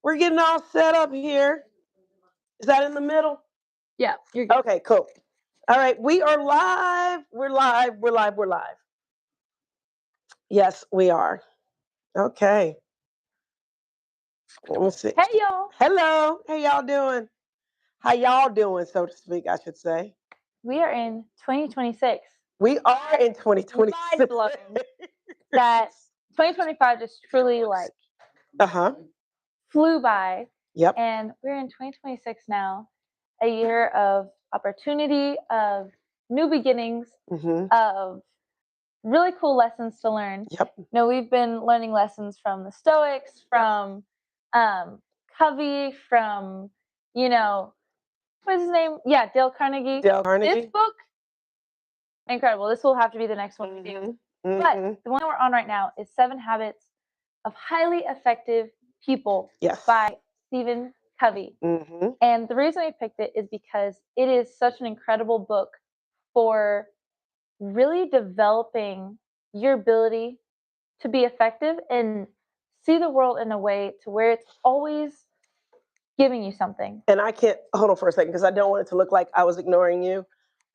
We're getting all set up here. Is that in the middle? Yeah, you're good. Okay, cool. All right, we are live. We're live. We're live. We're live. Yes, we are. Okay. Let me see. Hey, y'all. Hello. How y'all doing? How y'all doing, so to speak, I should say. We are in 2026. We are in 2026. Mind blown that 2025 just truly like Uh-huh. flew by, Yep. and we're in 2026 now, a year of opportunity, of new beginnings, Mm-hmm. of really cool lessons to learn. Yep. We've been learning lessons from the Stoics, from um, Covey, from you know, what's his name? Yeah, Dale Carnegie. Dale This Carnegie. book, incredible. This will have to be the next one we do. Mm-hmm. But Mm-hmm. the one we're on right now is Seven Habits of Highly Effective People Yes. by Stephen Covey. Mm-hmm. And the reason I picked it is because it is such an incredible book for really developing your ability to be effective and see the world in a way to where it's always giving you something. And I can't hold on for a second because I don't want it to look like I was ignoring you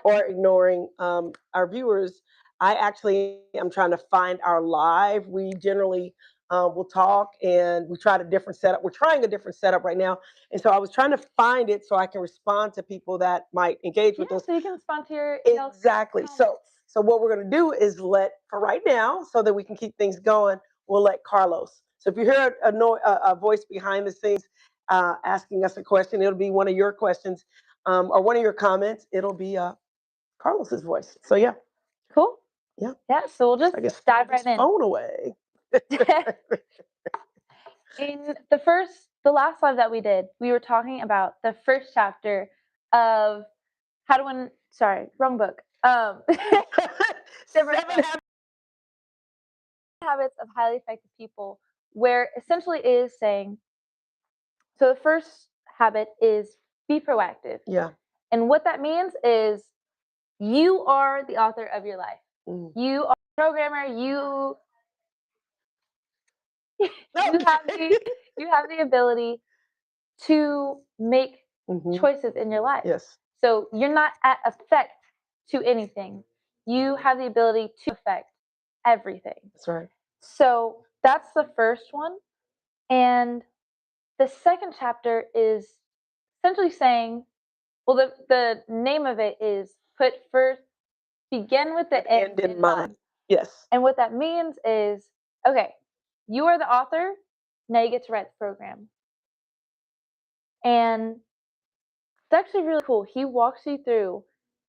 or ignoring our viewers. I actually am trying to find our live. We generally will talk and we tried a different setup. We're trying a different setup right now. And so I was trying to find it so I can respond to people that might engage Yeah, with us. so you can respond to y'all's Exactly. So comments. so what we're going to do is let for right now, so that we can keep things going, we'll let Carlos. So if you hear a voice behind the scenes asking us a question, it'll be one of your questions or one of your comments. It'll be Carlos's voice. So yeah, Cool. yeah. Yeah, so we'll So just I guess throw dive this right in. phone away. In the last live that we did, we were talking about the first chapter of how to win. Sorry, wrong book. Different Seven book. Habits of Highly Effective People, where essentially it is saying, so the first habit is be proactive. Yeah. And what that means is you are the author of your life. Mm. You are a programmer, you Okay. have the ability to make Hmm. choices in your life. Yes. So you're not at effect to anything. You have the ability to affect everything. That's right. So that's the first one. And the second chapter is essentially saying, well, the name of it is put first, begin with With the the end end in in mind. mind. Yes. And what that means is, okay, you are the author, now you get to write the program. And it's actually really cool. He walks you through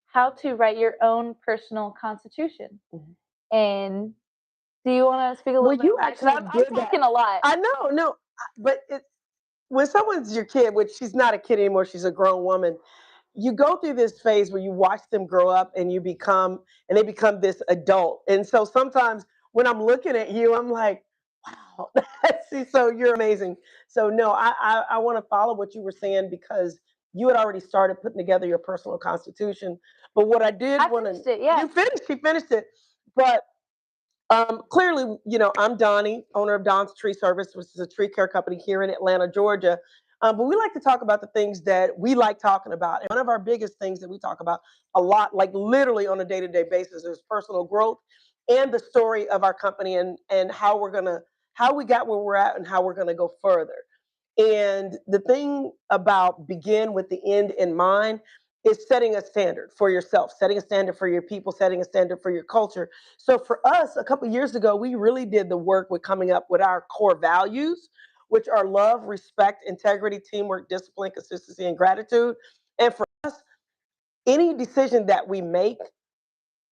how to write your own personal constitution. Mhm. And do you want to speak a Well, little bit you on that? Because actually I'm did that. talking a lot. I know, no, but when someone's your kid, which she's not a kid anymore, she's a grown woman, you go through this phase where you watch them grow up and they become this adult. And so sometimes when I'm looking at you, I'm like, wow, see, so you're amazing. So no, I want to follow what you were saying because you had already started putting together your personal constitution. But what I did I want to, finished it, yeah. she finished it. But clearly, I'm Donnie, owner of Don's Tree Service, which is a tree care company here in Atlanta, Georgia. But we like to talk about the things that we like talking about. And one of our biggest things that we talk about a lot, like literally on a day-to-day basis, is personal growth and the story of our company and how we got where we're at and how we're gonna go further. And the thing about begin with the end in mind is setting a standard for yourself, setting a standard for your people, setting a standard for your culture. So for us, a couple years ago, we really did the work with coming up with our core values, which are love, respect, integrity, teamwork, discipline, consistency, and gratitude. And for us, any decision that we make,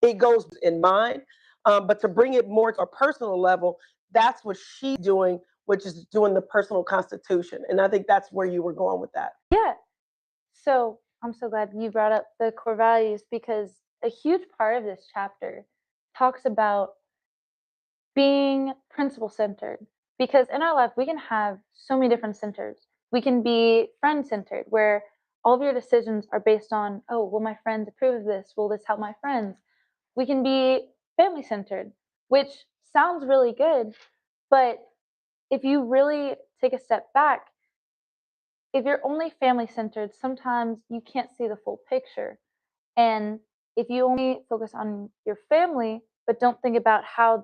it goes in mind. But to bring it more to a personal level, that's what she's doing, which is doing the personal constitution. And I think that's where you were going with that. Yeah. So I'm so glad you brought up the core values because a huge part of this chapter talks about being principle centered. Because in our life, we can have so many different centers. We can be friend centered, where all of your decisions are based on, oh, will my friends approve of this? Will this help my friends? We can be family centered, which sounds really good. But if you really take a step back, if you're only family centered, sometimes you can't see the full picture. And if you only focus on your family, but don't think about how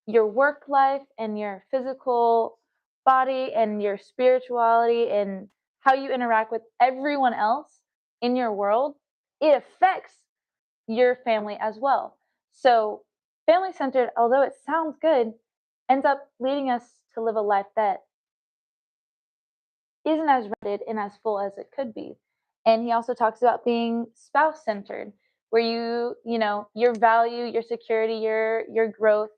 your work life and your physical body and your spirituality and how you interact with everyone else in your world, it affects your family as well. So, family centered, although it sounds good, ends up leading us to live a life that isn't as rounded and as full as it could be. And he also talks about being spouse centered, where your value, your security, your growth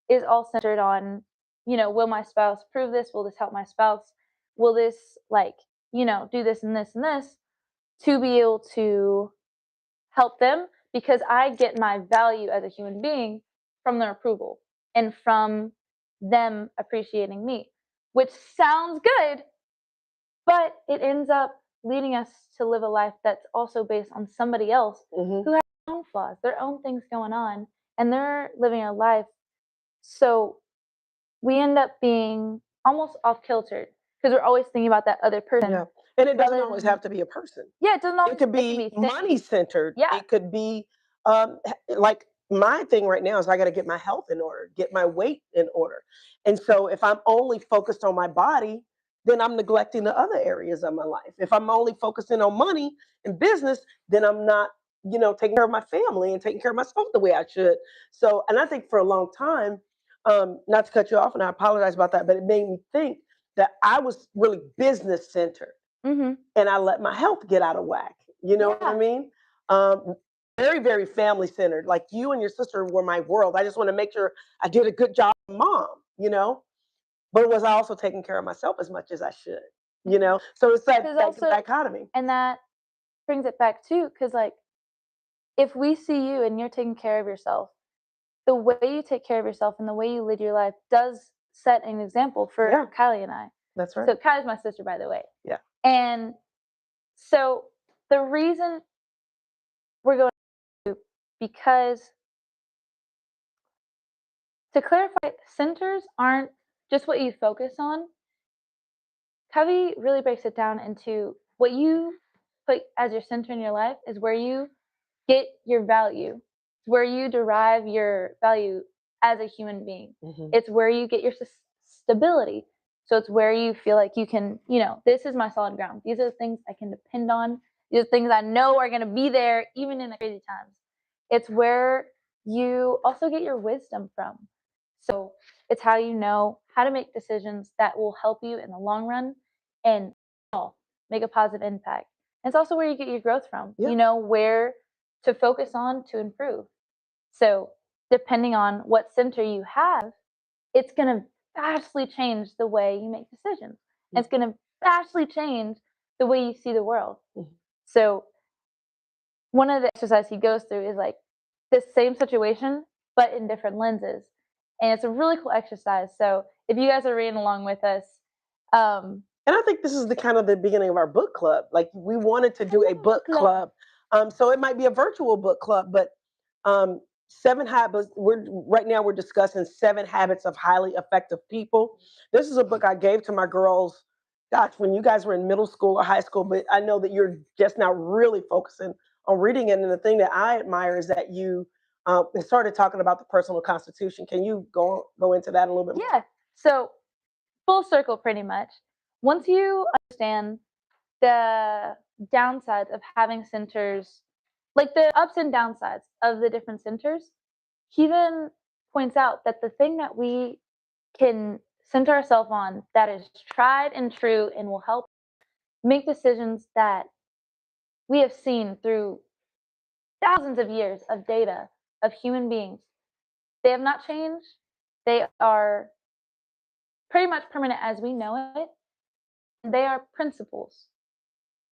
is all centered on, will my spouse prove this? Will this help my spouse? Will this like, do this and this and this to be able to help them because I get my value as a human being from their approval and from them appreciating me, which sounds good, but it ends up leading us to live a life that's also based on somebody else Hmm. who has their own flaws, their own things going on, and they're living a life. So we end up being almost off kiltered because we're always thinking about that other person Yeah. And it doesn't rather always than, have to be a person. yeah, it doesn't It always, could it can be be money things. centered. Yeah. It could be like my thing right now is I got to get my health in order, get my weight in order. And so if I'm only focused on my body, then I'm neglecting the other areas of my life. If I'm only focusing on money and business, then I'm not, taking care of my family and taking care of myself the way I should. So, and I think for a long time, not to cut you off, and I apologize about that, but it made me think that I was really business centered Mhm. and I let my health get out of whack. You know what I Yeah. mean? Very, very family centered. Like you and your sister were my world. I just want to make sure I did a good job, mom. But was I also taking care of myself as much as I should? So it's that Because that also, dichotomy. and that brings it back too, because like if we see you and you're taking care of yourself, the way you take care of yourself and the way you live your life does set an example for Yeah, Kylie and I. that's right. So Kylie's my sister, by the way. Yeah. And so the reason we're going to, because to clarify, centers aren't just what you focus on. Covey really breaks it down into what you put as your center in your life is where you get your value. It's where you derive your value as a human being. Hmm. It's where you get your stability. So it's where you feel like you can, this is my solid ground. These are the things I can depend on. These are things I know are going to be there even in the crazy times. It's where you also get your wisdom from. So it's how you know how to make decisions that will help you in the long run and make a positive impact. And it's also where you get your growth from. Yeah. You know where to focus on to improve. So, depending on what center you have, it's going to vastly change the way you make decisions. It's going to vastly change the way you see the world. Mhm. So, one of the exercises he goes through is like the same situation, but in different lenses. And it's a really cool exercise. So, if you guys are reading along with us, um, And I think this is the kind of the beginning of our book club. Like we wanted to I do a love a book book club. club. So it might be a virtual book club, but seven habits. We're right now we're discussing 7 habits of highly effective people. This is a book I gave to my girls. Gosh, when you guys were in middle school or high school, but I know that you're just now really focusing on reading it. And the thing that I admire is that you started talking about the personal constitution. Can you go into that a little bit more? Yeah. So, full circle pretty much. Once you understand the downsides of having centers, like the ups and downsides of the different centers, he then points out that the thing that we can center ourselves on that is tried and true and will help make decisions that we have seen through thousands of years of data of human beings. They have not changed. They are pretty much permanent as we know it. They are principles.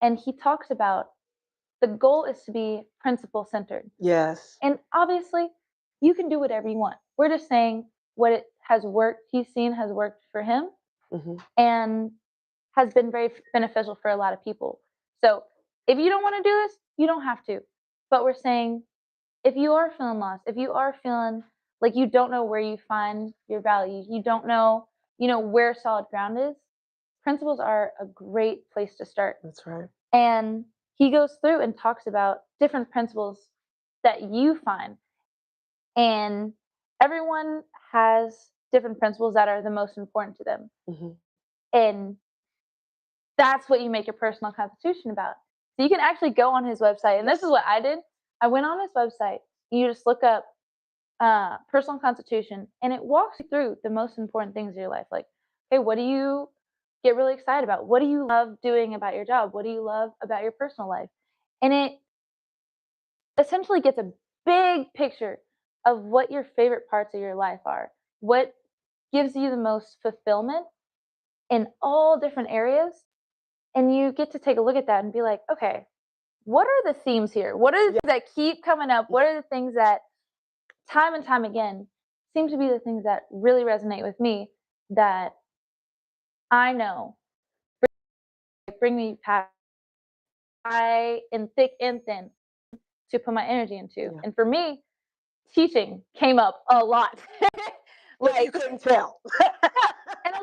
And he talks about the goal is to be principle centered. Yes. And obviously, you can do whatever you want. We're just saying what it has worked, he's seen has worked for him Hmm. and has been very beneficial for a lot of people. So if you don't want to do this, you don't have to. But we're saying if you are feeling lost, if you are feeling like you don't know where you find your value, you don't know, where solid ground is, principles are a great place to start. That's right. And he goes through and talks about different principles that you find. And everyone has different principles that are the most important to them. Hmm. And that's what you make your personal constitution about. So you can actually go on his website, and this is Yes. what I did. I went on his website. You just look up personal constitution, and it walks you through the most important things in your life. Like, hey, what do you get really excited about? What do you love doing about your job? What do you love about your personal life? And it essentially gets a big picture of what your favorite parts of your life are. What gives you the most fulfillment in all different areas, and you get to take a look at that and be like, okay, what are the themes here? What are the Yeah. things that keep coming up? What are the things that time and time again seem to be the things that really resonate with me that I know bring me past I in thick and thin to put my energy into. Yeah. And for me, teaching came up a lot. If you Like, couldn't tell. yeah, and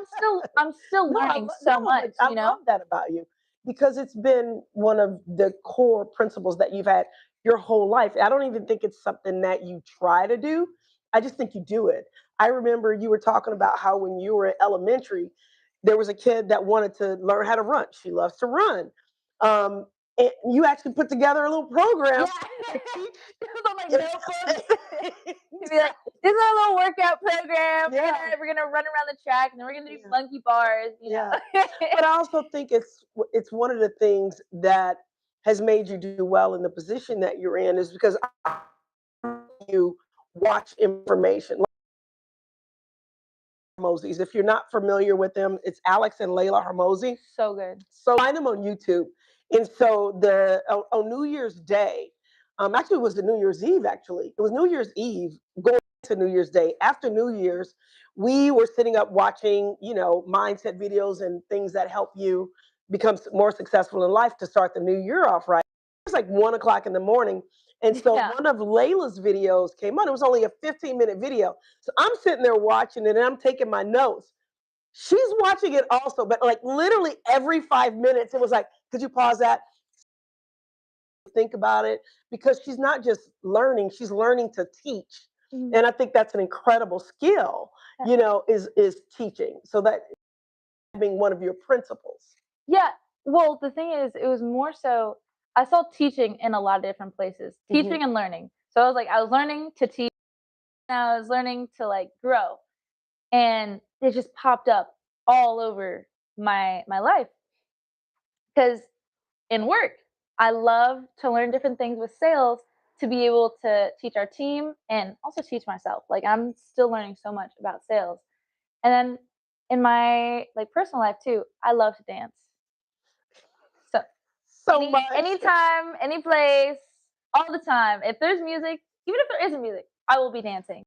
I'm still No, learning so no, much, but I you know? love that about you because it's been one of the core principles that you've had your whole life. I don't even think it's something that you try to do. I just think you do it. I remember you were talking about how when you were in elementary, there was a kid that wanted to learn how to run. She loves to run. Um, and you actually put together a little Yeah. program to It was on my notebooks. teach. To be like, this is our little workout program. We're Yeah, gonna we're gonna run around the track and then we're gonna do yeah, monkey bars, you yeah. know. But I also think it's one of the things that has made you do well in the position that you're in is because you watch information. Like Hormozis. If you're not familiar with them, it's Alex and Layla Hormozy. So good. So find them on YouTube. And so the on New Year's Day, actually it was the New Year's Eve. Actually, it was New Year's Eve going to New Year's Day. After New Year's, we were sitting up watching, mindset videos and things that help you become more successful in life to start the new year off right. It was like 1 o'clock in the morning. And so Yeah. one of Layla's videos came on. It was only a 15-minute video. So I'm sitting there watching it and I'm taking my notes. She's watching it also, but like literally every 5 minutes, it was like, could you pause that? Think about it. Because she's not just learning, she's learning to teach. Mhm. And I think that's an incredible skill, Yeah. is teaching. So that being one of your principles. Yeah. Well, the thing is, it was more so I saw teaching in a lot of different places. Hmm. Teaching and learning. So I was learning to teach and I was learning to like grow. And it just popped up all over my life. Because in work, I love to learn different things with sales to be able to teach our team and also teach myself. Like I'm still learning so much about sales. And then in my like personal life too, I love to dance. So So much. anytime, any place, all the time. If there's music, even if there isn't music, I will be dancing.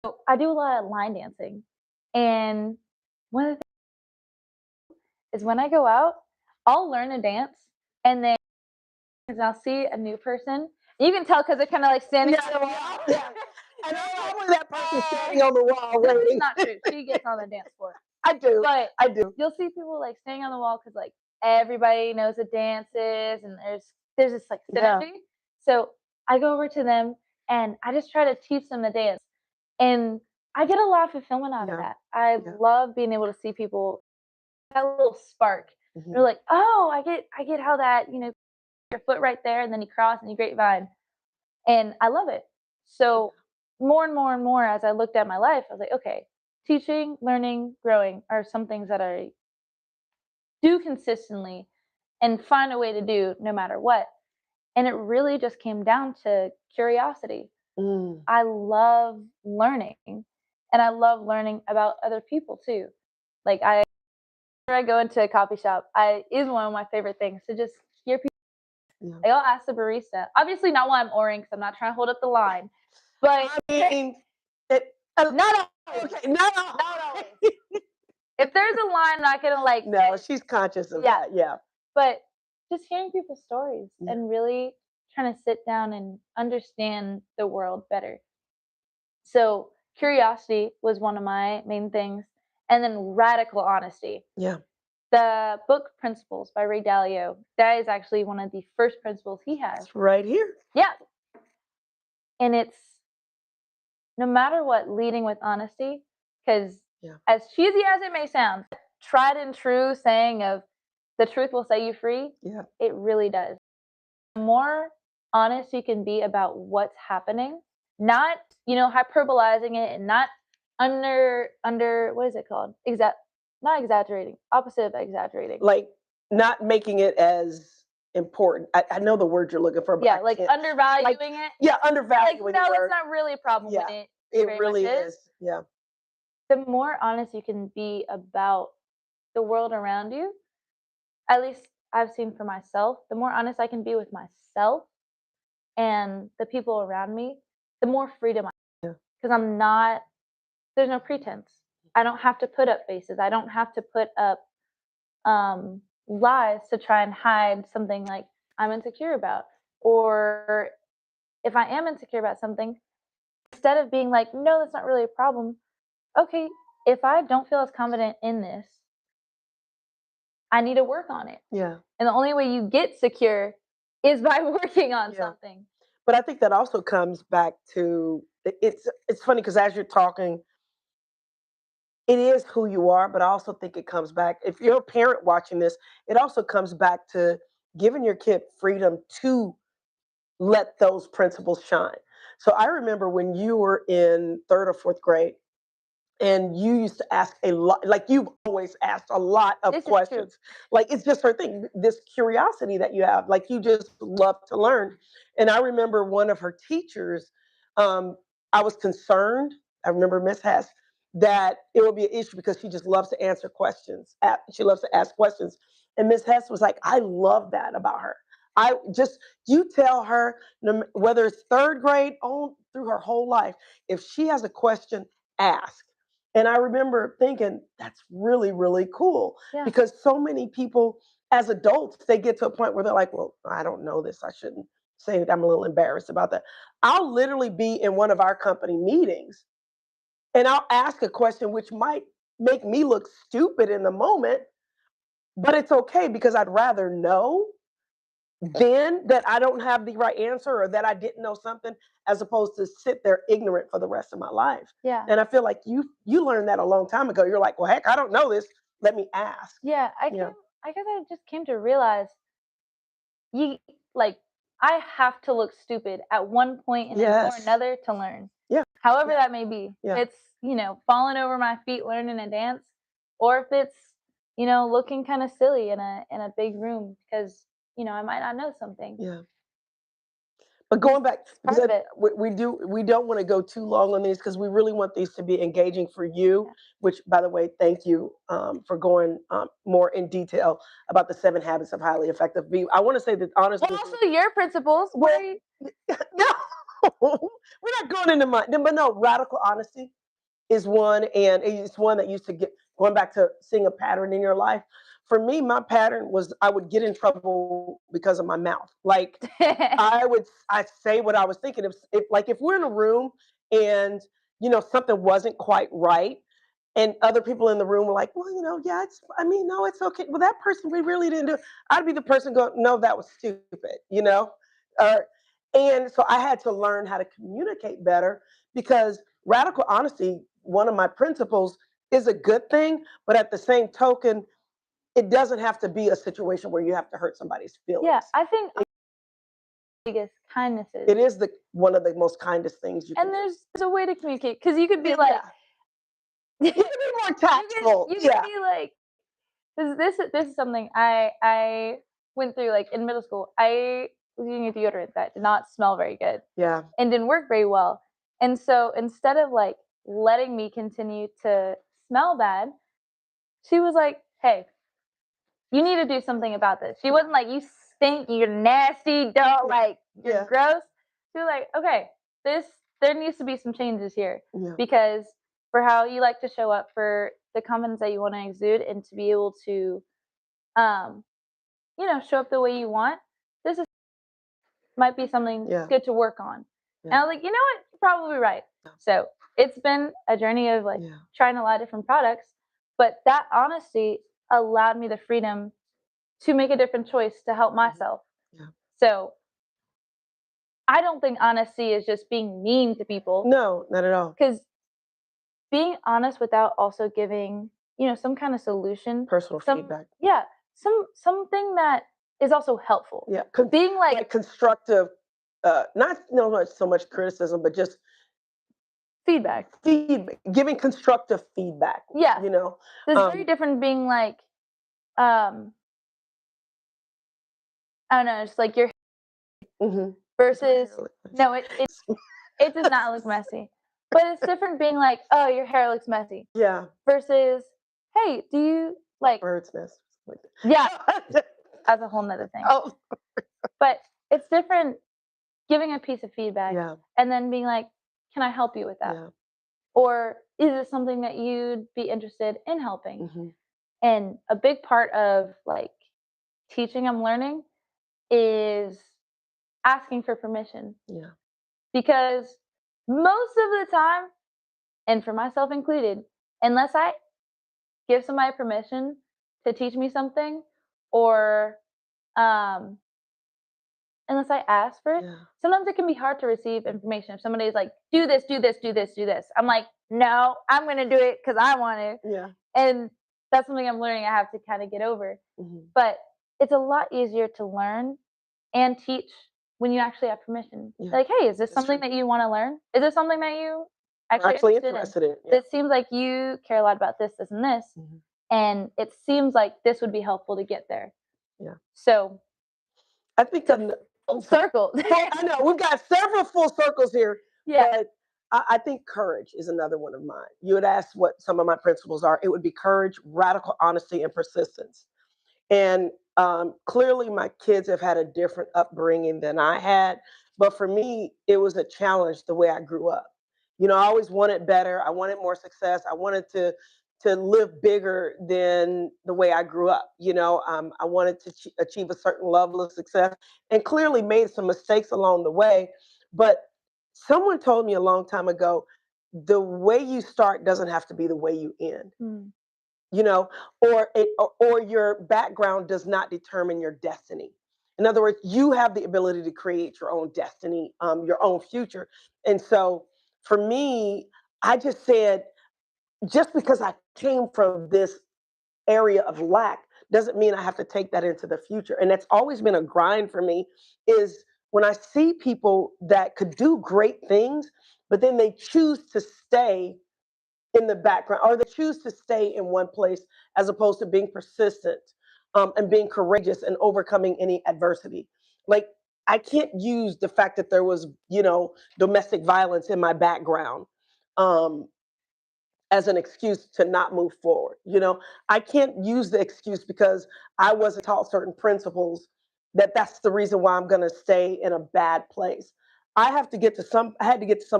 So I do a lot of line dancing. And one of the things is when I go out, I'll learn a dance and then I'll see a new person. You can tell because they're kind of like standing Yeah, on the yeah, wall. yeah. And I'm They're like, probably that person standing on the wall this is waiting. not true. She gets on the dance floor. I do. But I do. you'll see people like standing on the wall because like everybody knows the dances and there's this like Yeah. synergy. So I go over to them and I just try to teach them the dance. And I get a lot of fulfillment out of Yeah. that. I Yeah. love being able to see people that little spark. They're Hmm. like, oh, I get how that, your foot right there and then you cross and you grapevine. And I love it. So more and more and more as I looked at my life, I was like, okay, teaching, learning, growing are some things that I do consistently and find a way to do no matter what. And it really just came down to curiosity. Mm. I love learning and I love learning about other people too. Like whenever I go into a coffee shop, I is one of my favorite things to just hear people. Yeah. Like I'll ask the barista. Obviously not while I'm ordering because I'm not trying to hold up the line. But I mean, it, not always. okay, not Not all. always. If there's a line, I'm not gonna like No, she's conscious of yeah. that. Yeah. But just hearing people's stories Yeah. and really trying to sit down and understand the world better. So curiosity was one of my main things, and then radical honesty. Yeah. The book Principles by Ray Dalio, that is actually one of the first principles he has. It's right here. Yeah. And it's no matter what, leading with honesty, because Yeah. as cheesy as it may sound, tried and true saying of the truth will set you free, Yeah. it really does. The more honest you can be about what's happening, not, hyperbolizing it and not under what is it called? Not exaggerating, opposite of exaggerating. Like not making it as important. I know the word you're looking for, but Yeah, I like can't. undervaluing it. Yeah, Like, undervaluing no, the that's word. not really a problem when Yeah, it it very much really is. is. Yeah. The more honest you can be about the world around you, at least I've seen for myself, the more honest I can be with myself and the people around me, the more freedom I Yeah. because there's no pretense. I don't have to put up faces. I don't have to put up lies to try and hide something like I'm insecure about. Or if I am insecure about something, instead of being like, no, that's not really a problem. Okay, if I don't feel as confident in this, I need to work on it. Yeah. And the only way you get secure is by working on Yeah. something. But I think that also comes back to it's funny because as you're talking, it is who you are, but I also think it comes back. If you're a parent watching this, it also comes back to giving your kid freedom to let those principles shine. So I remember when you were in third or fourth grade, and you used to ask a lot, like you've always asked a lot of This is true. questions. Like it's just her thing, this curiosity that you have, like you just love to learn. And I remember one of her teachers, um, I was concerned, I remember Miss Hess, that it would be an issue because she just loves to answer questions. She loves to ask questions. And Miss Hess was like, I love that about her. I just, you tell her, whether it's third grade on through her whole life, if she has a question, ask. And I remember thinking, that's really, really cool Yeah. because so many people, as adults, they get to a point where they're like, well, I don't know this. I shouldn't say it. I'm a little embarrassed about that. I'll literally be in one of our company meetings and I'll ask a question which might make me look stupid in the moment, but it's okay because I'd rather know then that I don't have the right answer or that I didn't know something as opposed to sit there ignorant for the rest of my life. Yeah. And I feel like you learned that a long time ago. You're like, well, heck, I don't know this. Let me ask. Yeah. Yeah. I guess I just came to realize you like I have to look stupid at one point and then or Yes. another to learn. Yeah. However Yeah. that may be. Yeah. It's, falling over my feet learning a dance, or if it's, looking kind of silly in a big room because, I might not know something. Yeah. But going back, Part because of it. we don't want to go too long on these because we really want these to be engaging for you. Yeah. Which, by the way, thank you for going more in detail about the 7 habits of highly effective people. I want to say that honestly, Well, also your principles. What well, are you no, we're not going into mine. But no, radical honesty is one, and it's one that used to get going back to seeing a pattern in your life. For me, my pattern was I would get in trouble because of my mouth. Like I say what I was thinking. If we're in a room and something wasn't quite right, and other people in the room were like, well, yeah, no, it's okay. Well, that person we really didn't do. I'd be the person going, no, that was stupid. Uh, and so I had to learn how to communicate better because radical honesty, one of my principles, is a good thing, but at the same token, it doesn't have to be a situation where you have to hurt somebody's Yeah, feelings. I think biggest kindnesses. It is the one of the most kindest things you can And do. there's a way to communicate because you could be Yeah, like you can be more tactful. you could Yeah, be like 'cause this is something I went through, like, in middle school. I was using a deodorant that did not smell very good yeah, and didn't work very well, and so instead of, like, letting me continue to smell bad, she was like, "Hey, you need to do something about this." She wasn't like, "You stink, you're nasty, don't yeah, like, you're yeah, gross." She was like, "Okay, there needs to be some changes here yeah, because for how you like to show up, for the confidence that you wanna exude, and to be able to, um, show up the way you want, this is might be something yeah, good to work on." yeah, And I was like, "You know what? You're probably right." So, it's been a journey of, like, yeah, trying a lot of different products, but that honesty, allowed me the freedom to make a different choice to help Mhm. myself. Yeah. So I don't think honesty is just being mean to people, No, not at all. because being honest without also giving, some kind of solution, Personal some feedback. yeah, something that is also helpful. Yeah. Being like Like constructive, not no much so much criticism, but just feedback. giving constructive feedback. Yeah. You know. There's very Um, different being like, um, I don't know, it's like your mhm. It's my versus hair look nice. no, it does not look messy. But it's different being like, oh, your hair looks messy Yeah. versus, hey, do you like Bird's nest. Like yeah, that. that's a whole nother thing. Oh, But it's different giving a piece of feedback yeah. and then being like, can I help you with that? Yeah. Or is it something that you'd be interested in helping? Hmm. And a big part of like teaching and learning is asking for permission, Yeah. because most of the time, and for myself included, unless I give somebody permission to teach me something, or um, unless I ask for it, Yeah. sometimes it can be hard to receive information. If somebody's like, do this, do this, do this, do this, I'm like, no, I'm going to do it because I want to. Yeah. And that's something I'm learning I have to kind of get over. Hmm. But it's a lot easier to learn and teach when you actually have permission. Yeah. Like, hey, is this That's something true. that you want to learn? Is this something that you We're actually are actually interested in? interested in. Yeah. This seems like you care a lot about this, this, and this. Hmm. And it seems like this would be helpful to get there. Yeah. So I think it's a I'm full sorry. circle. Well, I know we've got several full circles here, Yeah. but I think courage is another one of mine. You had asked what some of my principles are. It would be courage, radical honesty, and persistence. And clearly, my kids have had a different upbringing than I had. But for me, it was a challenge the way I grew up. I always wanted better. I wanted more success. I wanted to live bigger than the way I grew up. I wanted to achieve a certain level of success, and clearly made some mistakes along the way. But someone told me a long time ago, the way you start doesn't have to be the way you end, Mm, you know or your background does not determine your destiny. In other words, you have the ability to create your own destiny, your own future. And so for me, I just said, just because I came from this area of lack doesn't mean I have to take that into the future. And that's always been a grind for me, is when I see people that could do great things, but then they choose to stay in the background, or they choose to stay in one place as opposed to being persistent, and being courageous and overcoming any adversity. Like, I can't use the fact that there was, domestic violence in my background, um, as an excuse to not move forward. I can't use the excuse because I wasn't taught certain principles, that's the reason why I'm going to stay in a bad place. I had to get to some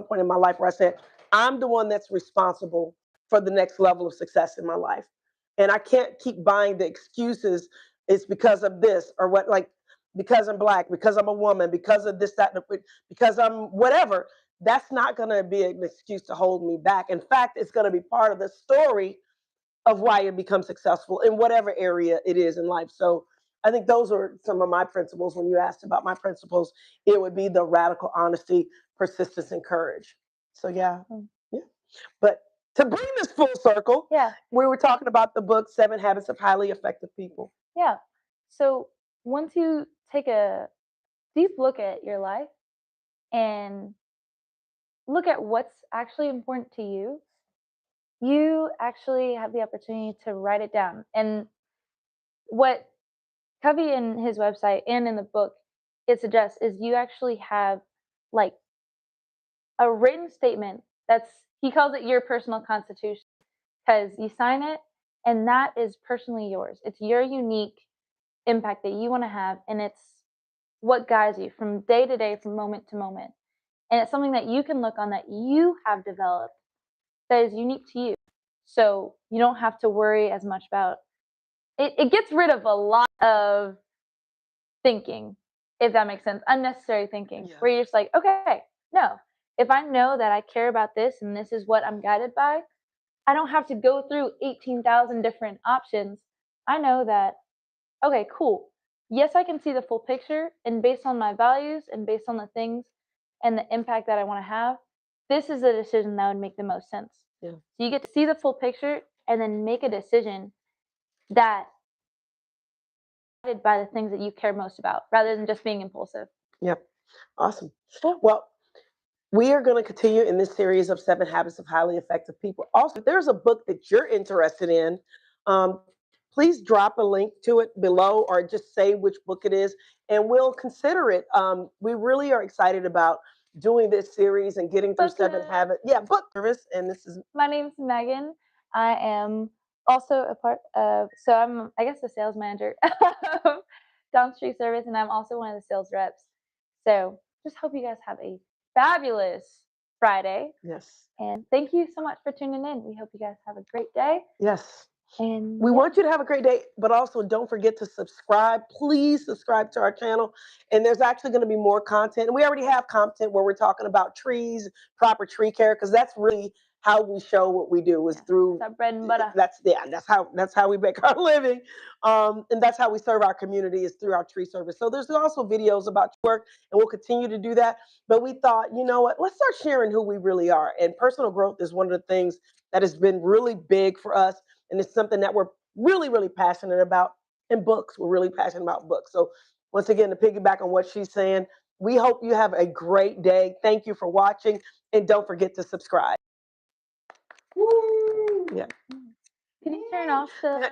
point in my life where I said, I'm the one that's responsible for the next level of success in my life. And I can't keep buying the excuses. It's because of this or what, like, because I'm black, because I'm a woman, because of this, that, because I'm whatever. That's not going to be an excuse to hold me back. In fact, it's going to be part of the story of why you become successful in whatever area it is in life. So I think those are some of my principles. When you asked about my principles, it would be the radical honesty, persistence, and courage. So yeah, mm, yeah. But to bring this full circle, yeah. we were talking about the book Seven Habits of Highly Effective People. Yeah. So once you take a deep look at your life and look at what's actually important to you, you actually have the opportunity to write it down. And what Covey in his website and in the book it suggests is you actually have like a written statement that's he calls it your personal constitution, because you sign it and that is personally yours. It's your unique impact that you want to have, and it's what guides you from day to day, from moment to moment. And it's something that you can look on that you have developed that is unique to you. So you don't have to worry as much about it. It gets rid of a lot of thinking, if that makes sense, unnecessary thinking, Yeah. where you're just like, okay, no, if I know that I care about this and this is what I'm guided by, I don't have to go through 18,000 different options. I know that, okay, cool. Yes, I can see the full picture, and based on my values and based on the things and the impact that I want to have, this is the decision that would make the most sense. Yeah. So you get to see the full picture and then make a decision that guided by the things that you care most about rather than just being impulsive. Yep. Awesome. Cool. Well, we are going to continue in this series of 7 Habits of Highly Effective People. Also, if there's a book that you're interested in, um, please drop a link to it below or just say which book it is, and we'll consider it. We really are excited about doing this series and getting through Book 7 Habits. Yeah, book service. And this is My name's Megan. I am also a part of, so I'm, I guess, the sales manager of Down Street Service, and I'm also one of the sales reps. So just hope you guys have a fabulous Friday. yes, And thank you so much for tuning in. We hope you guys have a great day. yes. And We yeah, want you to have a great day, but also don't forget to subscribe. Please subscribe to our channel. And there's actually going to be more content. And we already have content where we're talking about trees, proper tree care, because that's really how we show what we do is yeah, through it's our bread and butter. that's how we make our living. And that's how we serve our community is through our tree service. So there's also videos about work, and we'll continue to do that. But we thought, you know what, let's start sharing who we really are. And personal growth is one of the things that has been really big for us. And it's something that we're really, really passionate about. In books, we're really passionate about books. So once again, to piggyback on what she's saying, we hope you have a great day. Thank you for watching, and don't forget to subscribe. Woo! Yeah. Can you turn off the